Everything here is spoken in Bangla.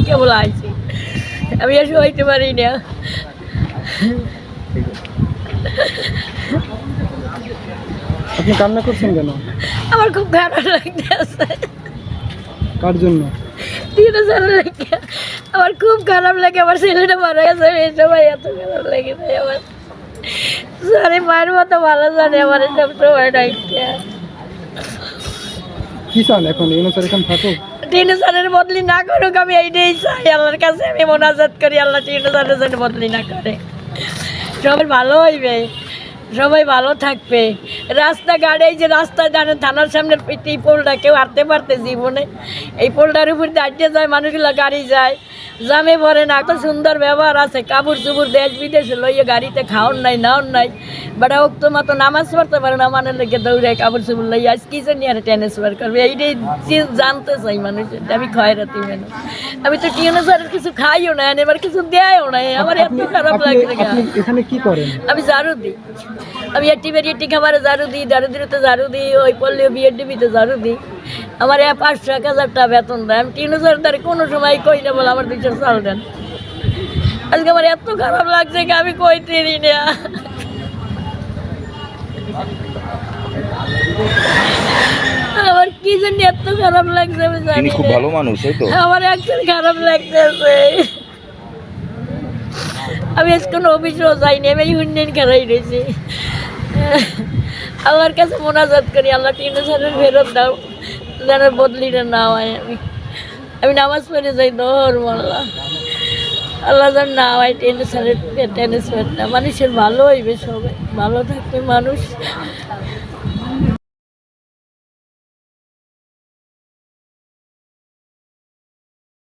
কেবল আইছি, আমি এসে হইতে পারি না। আপনি কান্না করছেন কেন? আমার খুব খারাপ লাগতেছে। কার জন্য? আমার খুব খারাপ লাগে, আমার ছেলেটা মারা গেছে, এই সময় এত খারাপ লেগেছে আমার। সরি, মায়ের মতো ভালো জানে আমার সব সময় ডাক্তার। কি চান এখন? স্যার এখন থাকুক, টিনু স্যারের বদলি না করুক, আমি এইটাই চাই আল্লাহর কাছে। আমি মোনাজাত করি, আল্লাহ টিনু স্যারের জন্য বদলি না করে। সবাই ভালো হইবে, সবাই ভালো থাকবে। রাস্তাঘাট, এই যে রাস্তায় জানেন থানার সামনে এই পোলটা কেউ হাঁটতে পারতে জীবনে, এই পোলটার উপর দিয়ে হাঁটতে যায় মানুষগুলো, গাড়ি যায়, জামে পড়ে না। এত সুন্দর ব্যবহার আছে, কাপড় চুপুর দেশ বিদেশে লইয়ে গাড়িতে খাওয়ার নাই নাওয়ার নাই। বেটা ওক তো মতো নামাজ পড়তে পারে না, মানে লেগে দৌড়ে কাপড় চুপুর লইয়া আজ কি জানি আর ট্রান্সফার করবে, এইটাই জানতে চাই মানুষের। আমি খয়রাতি মেনু, আমি তো টিউনো স্যারের কিছু খাইও না, এবার কিছু দেয়ও না, আমার এত খারাপ লাগে। এখানে কি করেন? আমি ঝাড়ু দিই, আমি এটি বেরিয়ে খাবারে ঝাড়ু দিই, ঝাড়ু দিতে ঝাড়ু দিই, ওই পল্লীয় বিয়ের ডিবিতে ঝাড়ু দিই। আমার 500-1000 টাকা বেতন দেয়। আমি 3000 তার কোনো সময় কই না, বলে আমার 200 চাল দেন। আজকে আমার এত খারাপ লাগছে যে আমি কইতেই না। আমার কি জন্য এত খারাপ লাগছে আমি জানি না। খুব ভালো মানুষ, এই তো আমার একজন খারাপ লাগতেছে। আমি আজ কোনো অফিসেও যাইনি, আমি ইউনিয়ন খেলাই রয়েছি। আল্লাহর কাছে মোনাজাত করি, আল্লাহ টিনু স্যারের ফেরত দাও, যেন বদলিটা না হয়। আমি নামাজ পড়ে যাই, দৌড় মাল্লা আল্লাহ যেন না হয় টিনু স্যারের ট্রান্সফারটা। মানুষের ভালো হইবে, সবাই ভালো থাকবে মানুষ।